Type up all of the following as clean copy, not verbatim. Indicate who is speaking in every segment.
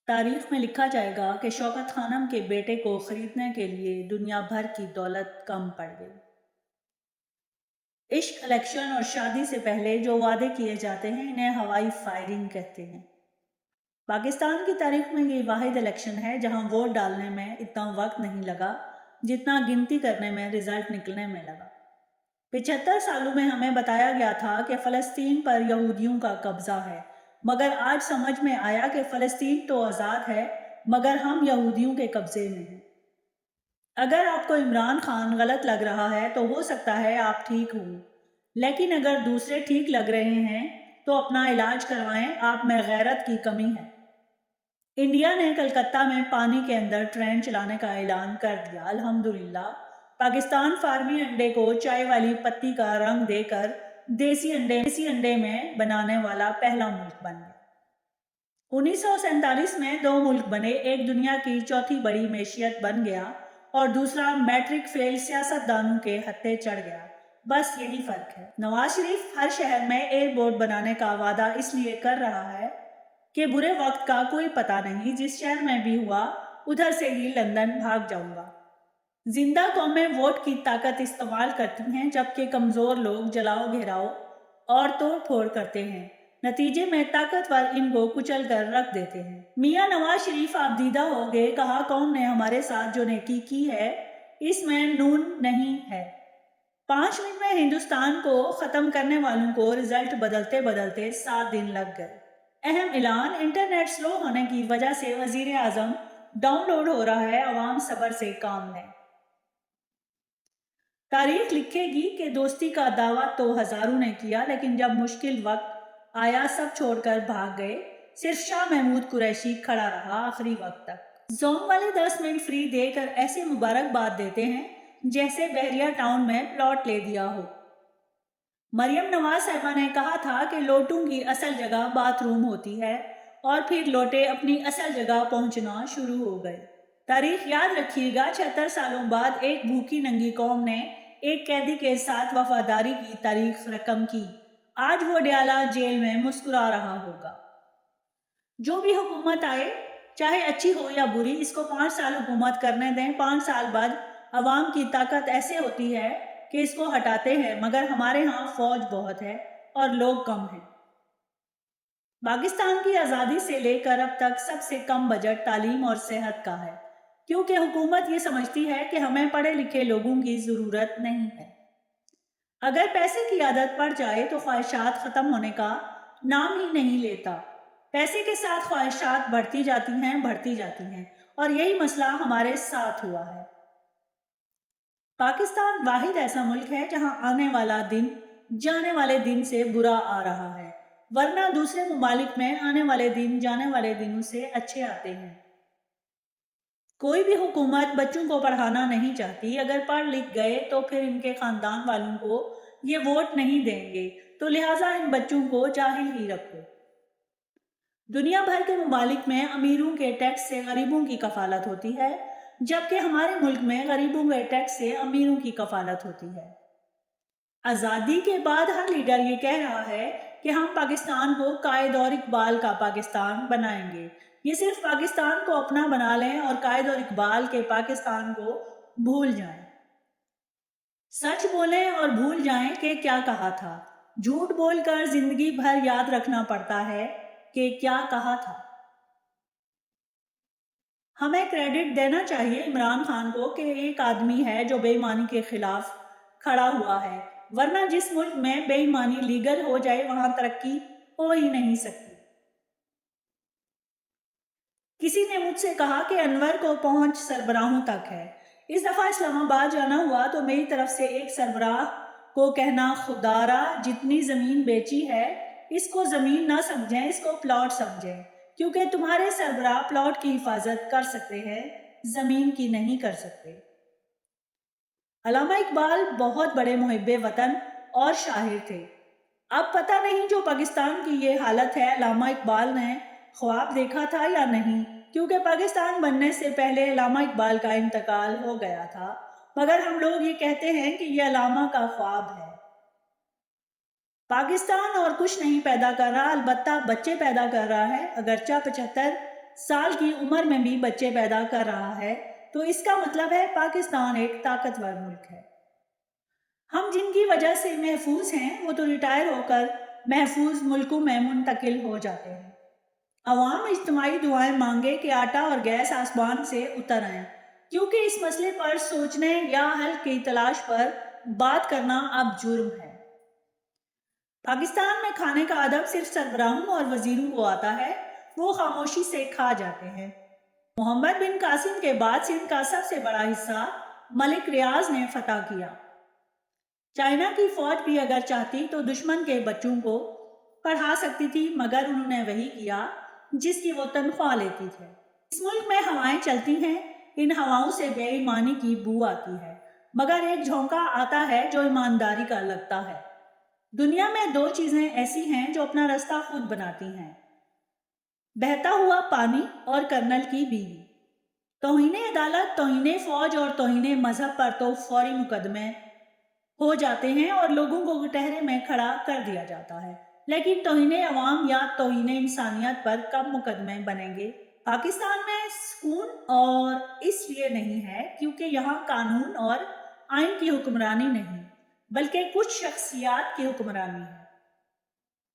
Speaker 1: تاریخ میں لکھا جائے گا کہ شوکت خانم کے بیٹے کو خریدنے کے لیے دنیا بھر کی دولت کم پڑ گئی۔ عشق، الیکشن اور شادی سے پہلے جو وعدے کیے جاتے ہیں انہیں ہوائی فائرنگ کہتے ہیں۔ پاکستان کی تاریخ میں یہ واحد الیکشن ہے جہاں ووٹ ڈالنے میں اتنا وقت نہیں لگا جتنا گنتی کرنے میں رزلٹ نکلنے میں لگا۔ 75 سالوں میں ہمیں بتایا گیا تھا کہ فلسطین پر یہودیوں کا قبضہ ہے، مگر آج سمجھ میں آیا کہ فلسطین تو آزاد ہے مگر ہم یہودیوں کے قبضے میں ہیں۔ اگر آپ کو عمران خان غلط لگ رہا ہے تو ہو سکتا ہے آپ ٹھیک ہوں، لیکن اگر دوسرے ٹھیک لگ رہے ہیں تو اپنا علاج کروائیں، آپ میں غیرت کی کمی ہے۔ انڈیا نے کلکتہ میں پانی کے اندر ٹرین چلانے کا اعلان کر دیا۔ الحمدللہ پاکستان فارمی انڈے کو چائے والی پتی کا رنگ دے کر دیسی انڈے میں بنانے والا پہلا ملک بن گیا۔ 1947 میں 2 ملک بنے، ایک دنیا کی چوتھی بڑی معیشت بن گیا اور دوسرا میٹرک فیل سیاستدانوں کے ہتھے چڑھ گیا۔ بس یہی فرق ہے۔ نواز شریف ہر شہر میں ایئرپورٹ بنانے کا وعدہ اس لیے کر رہا ہے کہ برے وقت کا کوئی پتہ نہیں، جس شہر میں بھی ہوا ادھر سے ہی لندن بھاگ جاؤں گا۔ زندہ قومیں ووٹ کی طاقت استعمال کرتی ہیں جبکہ کمزور لوگ جلاؤ گھیراؤ اور توڑ پھوڑ کرتے ہیں، نتیجے میں طاقتور ان کو کچل کر رکھ دیتے ہیں۔ میاں نواز شریف آپ دیدہ ہو گئے، کہا قوم نے ہمارے ساتھ جو نیکی کی ہے اس میں نون نہیں ہے۔ 5 منٹ میں ہندوستان کو ختم کرنے والوں کو رزلٹ بدلتے بدلتے 7 دن لگ گئے۔ اہم اعلان، انٹرنیٹ سلو ہونے کی وجہ سے وزیر اعظم ڈاؤن لوڈ ہو رہا ہے، عوام صبر سے کام لیں۔ تاریخ لکھے گی کہ دوستی کا دعویٰ تو ہزاروں نے کیا، لیکن جب مشکل وقت آیا سب چھوڑ کر بھاگ گئے، صرف شاہ محمود قریشی کھڑا رہا آخری وقت تک۔ زوم والے 10 منٹ فری دے کر ایسے مبارکباد دیتے ہیں جیسے بحریہ ٹاؤن میں پلاٹ لے دیا ہو۔ مریم نواز صاحبہ نے کہا تھا کہ لوٹوں کی اصل جگہ باتھ روم ہوتی ہے، اور پھر لوٹے اپنی اصل جگہ پہنچنا شروع ہو گئے۔ تاریخ یاد رکھیے گا، 76 سالوں بعد ایک بھوکی ننگی قوم نے ایک قیدی کے ساتھ وفاداری کی تاریخ رقم کی۔ آج وہ ڈیالہ جیل میں مسکرا رہا ہوگا۔ جو بھی حکومت آئے، چاہے اچھی ہو یا بری، اس کو 5 سال حکومت کرنے دیں۔ 5 سال بعد عوام کی طاقت ایسے ہوتی ہے کہ اس کو ہٹاتے ہیں، مگر ہمارے ہاں فوج بہت ہے اور لوگ کم ہیں۔ پاکستان کی آزادی سے لے کر اب تک سب سے کم بجٹ تعلیم اور صحت کا ہے، کیونکہ حکومت یہ سمجھتی ہے کہ ہمیں پڑھے لکھے لوگوں کی ضرورت نہیں ہے۔ اگر پیسے کی عادت پڑ جائے تو خواہشات ختم ہونے کا نام ہی نہیں لیتا۔ پیسے کے ساتھ خواہشات بڑھتی جاتی ہیں اور یہی مسئلہ ہمارے ساتھ ہوا ہے۔ پاکستان واحد ایسا ملک ہے جہاں آنے والا دن جانے والے دن سے برا آ رہا ہے، ورنہ دوسرے ممالک میں آنے والے دن جانے والے دنوں سے اچھے آتے ہیں۔ کوئی بھی حکومت بچوں کو پڑھانا نہیں چاہتی، اگر پڑھ لکھ گئے تو پھر ان کے خاندان والوں کو یہ ووٹ نہیں دیں گے، تو لہٰذا ان بچوں کو جاہل ہی رکھو۔ دنیا بھر کے ممالک میں امیروں کے ٹیکس سے غریبوں کی کفالت ہوتی ہے، جبکہ ہمارے ملک میں غریبوں کے ٹیکس سے امیروں کی کفالت ہوتی ہے۔ آزادی کے بعد ہر لیڈر یہ کہہ رہا ہے کہ ہم پاکستان کو قائد اور اقبال کا پاکستان بنائیں گے۔ یہ صرف پاکستان کو اپنا بنا لیں اور قائد اور اقبال کے پاکستان کو بھول جائیں۔ سچ بولیں اور بھول جائیں کہ کیا کہا تھا۔ جھوٹ بول کر زندگی بھر یاد رکھنا پڑتا ہے کہ کیا کہا تھا۔ ہمیں کریڈٹ دینا چاہیے عمران خان کو کہ ایک آدمی ہے جو بے ایمانی کے خلاف کھڑا ہوا ہے، ورنہ جس ملک میں بے ایمانی لیگل ہو جائے وہاں ترقی ہو ہی نہیں سکتی۔ کسی نے مجھ سے کہا کہ انور کو پہنچ سربراہوں تک ہے۔ اس دفعہ اسلام آباد جانا ہوا تو میری طرف سے ایک سربراہ کو کہنا، خدارا جتنی زمین بیچی ہے اس کو زمین نہ سمجھیں، اس کو پلاٹ سمجھیں، کیونکہ تمہارے سربراہ پلاٹ کی حفاظت کر سکتے ہیں، زمین کی نہیں کر سکتے۔ علامہ اقبال بہت بڑے محب وطن اور شاعر تھے۔ اب پتہ نہیں جو پاکستان کی یہ حالت ہے علامہ اقبال نے خواب دیکھا تھا یا نہیں، کیونکہ پاکستان بننے سے پہلے علامہ اقبال کا انتقال ہو گیا تھا، مگر ہم لوگ یہ کہتے ہیں کہ یہ علامہ کا خواب ہے۔ پاکستان اور کچھ نہیں پیدا کر رہا، البتہ بچے پیدا کر رہا ہے۔ اگرچہ 75 سال کی عمر میں بھی بچے پیدا کر رہا ہے تو اس کا مطلب ہے پاکستان ایک طاقتور ملک ہے۔ ہم جن کی وجہ سے محفوظ ہیں وہ تو ریٹائر ہو کر محفوظ ملکوں میں منتقل ہو جاتے ہیں۔ عوام اجتماعی دعائیں مانگے کہ آٹا اور گیس آسمان سے اتر آئیں، کیونکہ اس مسئلے پر سوچنے یا حل کی تلاش پر بات کرنا اب جرم ہے۔ پاکستان میں کھانے کا ادب صرف سربراہوں اور وزیروں کو آتا ہے، وہ خاموشی سے کھا جاتے ہیں۔ محمد بن قاسم کے بعد سندھ کا سب سے بڑا حصہ ملک ریاض نے فتح کیا۔ چائنا کی فوج بھی اگر چاہتی تو دشمن کے بچوں کو پڑھا سکتی تھی، مگر انہوں نے وہی کیا جس کی وہ تنخواہ لیتی تھے۔ اس ملک میں ہوائیں چلتی ہیں، ان ہواؤں سے بے ایمانی کی بو آتی ہے، مگر ایک جھونکا آتا ہے جو ایمانداری کا لگتا ہے۔ دنیا میں دو چیزیں ایسی ہیں جو اپنا رستہ خود بناتی ہیں: بہتا ہوا پانی اور کرنل کی بیوی۔ توہین عدالت، توہین فوج اور توہین مذہب پر تو فوری مقدمے ہو جاتے ہیں اور لوگوں کو کٹہرے میں کھڑا کر دیا جاتا ہے، لیکن توہین عوام یا توہین انسانیت پر کب مقدمے بنیں گے؟ پاکستان میں سکون اور اس لیے نہیں ہے کیونکہ یہاں قانون اور آئین کی حکمرانی نہیں، بلکہ کچھ شخصیات کی حکمرانی ہے۔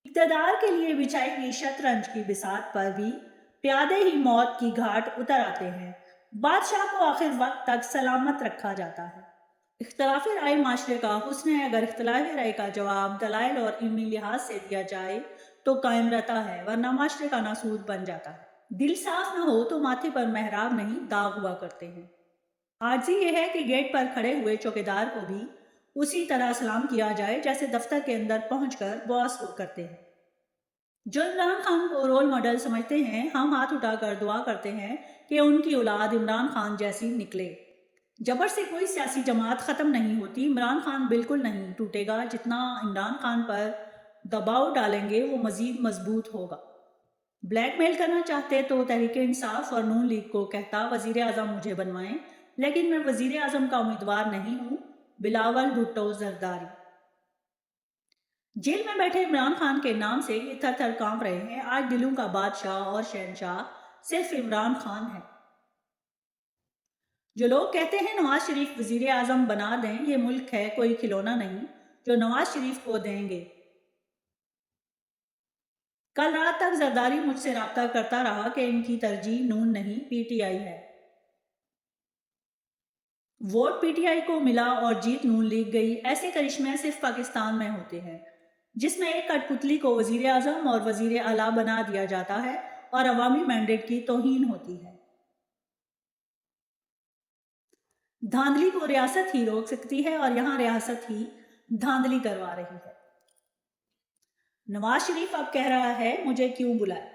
Speaker 1: اقتدار کے لیے بچھائی گئی شطرنج کی بساط پر بھی پیادے ہی موت کی گھاٹ اتر آتے ہیں۔ بادشاہ کو آخر وقت تک سلامت رکھا جاتا ہے۔ اختلاف رائے معاشرے کا حسن ہے، اگر اختلاف رائے کا جواب دلائل اور علمی لحاظ سے دیا جائے تو قائم رہتا ہے، ورنہ معاشرے کا ناسور بن جاتا ہے۔ دل صاف نہ ہو تو ماتھے پر محراب نہیں داغ ہوا کرتے ہیں۔ عاجزی یہ ہے کہ گیٹ پر کھڑے ہوئے چوکیدار کو بھی اسی طرح سلام کیا جائے جیسے دفتر کے اندر پہنچ کر باس کو کرتے ہیں۔ جو عمران خان کو رول ماڈل سمجھتے ہیں، ہم ہاتھ اٹھا کر دعا کرتے ہیں کہ ان کی اولاد عمران خان جیسی نکلے۔ جبر سے کوئی سیاسی جماعت ختم نہیں ہوتی۔ عمران خان بالکل نہیں ٹوٹے گا، جتنا عمران خان پر دباؤ ڈالیں گے وہ مزید مضبوط ہوگا۔ بلیک میل کرنا چاہتے تو تحریک انصاف اور نون لیگ کو کہتا وزیر اعظم مجھے بنوائیں، لیکن میں وزیر اعظم کا امیدوار نہیں ہوں۔ بلاول بھٹو زرداری۔ جیل میں بیٹھے عمران خان کے نام سے یہ تھر تھر کانپ رہے ہیں۔ آج دلوں کا بادشاہ اور شہنشاہ صرف عمران خان ہے۔ جو لوگ کہتے ہیں نواز شریف وزیر اعظم بنا دیں، یہ ملک ہے کوئی کھلونا نہیں جو نواز شریف کو دیں گے۔ کل رات تک زرداری مجھ سے رابطہ کرتا رہا کہ ان کی ترجیح نون نہیں پی ٹی آئی ہے۔ ووٹ پی ٹی آئی کو ملا اور جیت نون لیگ گئی۔ ایسے کرشمے صرف پاکستان میں ہوتے ہیں، جس میں ایک کٹ پتلی کو وزیر اعظم اور وزیر اعلیٰ بنا دیا جاتا ہے اور عوامی مینڈیٹ کی توہین ہوتی ہے۔ دھاندلی کو ریاست ہی روک سکتی ہے اور یہاں ریاست ہی دھاندلی کروا رہی ہے۔ نواز شریف اب کہہ رہا ہے مجھے کیوں بلائے۔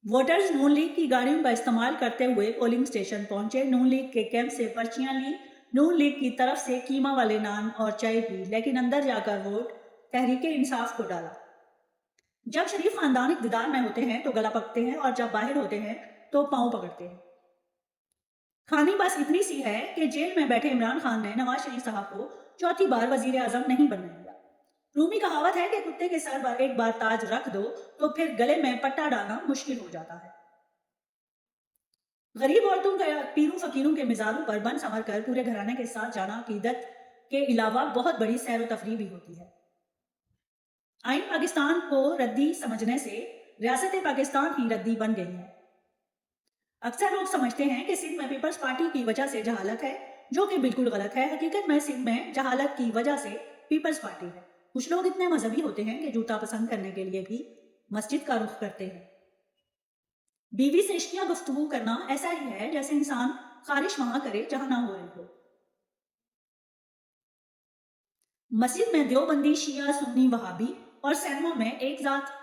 Speaker 1: ووٹرز نون لیگ کی گاڑیوں کا استعمال کرتے ہوئے پولنگ سٹیشن پہنچے، نون لیگ کے کیمپ سے پرچیاں لی، نون لیگ کی طرف سے قیمہ والے نان اور چائے پی، لیکن اندر جا کر ووٹ تحریک انصاف کو ڈالا۔ جب شریف خاندان اقتدار میں ہوتے ہیں تو گلا پکتے ہیں اور جب باہر ہوتے ہیں تو پاؤں پکڑتے ہیں۔ کہانی بس اتنی سی ہے کہ جیل میں بیٹھے عمران خان نے نواز شریف صاحب کو چوتھی بار وزیر اعظم نہیں بننے دیا۔ رومی کہاوت ہے کہ کتے کے سر پر ایک بار تاج رکھ دو تو پھر گلے میں پٹا ڈالنا مشکل ہو جاتا ہے۔ غریب عورتوں کے پیروں فقیروں کے مزاروں پر بن سنور کر پورے گھرانے کے ساتھ جانا عقیدت کے علاوہ بہت بڑی سیر و تفریح بھی ہوتی ہے۔ آئین پاکستان کو ردی سمجھنے سے ریاست پاکستان ہی ردی بن گئی ہے۔ اکثر لوگ سمجھتے ہیں کہ سندھ میں پیپلز پارٹی کی وجہ سے جہالت ہے، جو کہ بالکل غلط ہے۔ حقیقت میں سندھ میں جہالت کی وجہ سے پیپلز پارٹی ہے۔ کچھ لوگ اتنے مذہبی ہوتے ہیں کہ جوتا پسند کرنے کے لیے بھی مسجد کا رخ کرتے ہیں۔ بیوی سے عشقیہ گفتگو کرنا ایسا ہی ہے جیسے انسان خارش وہاں کرے جہاں نہ ہو رہی ہو۔ مسجد میں دیوبندی، شیعہ، سنی، وہابی اور سینموں میں ایک ذات۔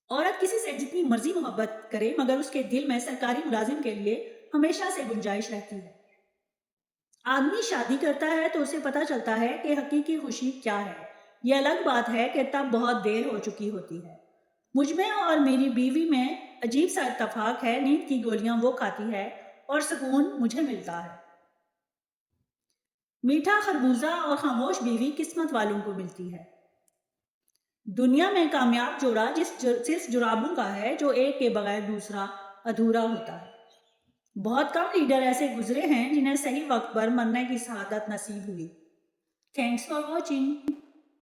Speaker 1: عورت کسی سے جتنی مرضی محبت کرے مگر اس کے دل میں سرکاری ملازم کے لیے ہمیشہ سے گنجائش رہتی ہے۔ آدمی شادی کرتا ہے تو اسے پتہ چلتا ہے کہ حقیقی خوشی کیا ہے۔ یہ الگ بات ہے کہ تب بہت دیر ہو چکی ہوتی ہے۔ مجھ میں اور میری بیوی میں عجیب سا اتفاق ہے، نیند کی گولیاں وہ کھاتی ہے اور سکون مجھے ملتا ہے۔ میٹھا خربوزہ اور خاموش بیوی قسمت والوں کو ملتی ہے۔ دنیا میں کامیاب جوڑا صرف جرابوں کا ہے جو ایک کے بغیر دوسرا ادھورا ہوتا ہے۔ بہت کم لیڈر ایسے گزرے ہیں جنہیں صحیح وقت پر مرنے کی سعادت نصیب ہوئی۔ Thanks for watching.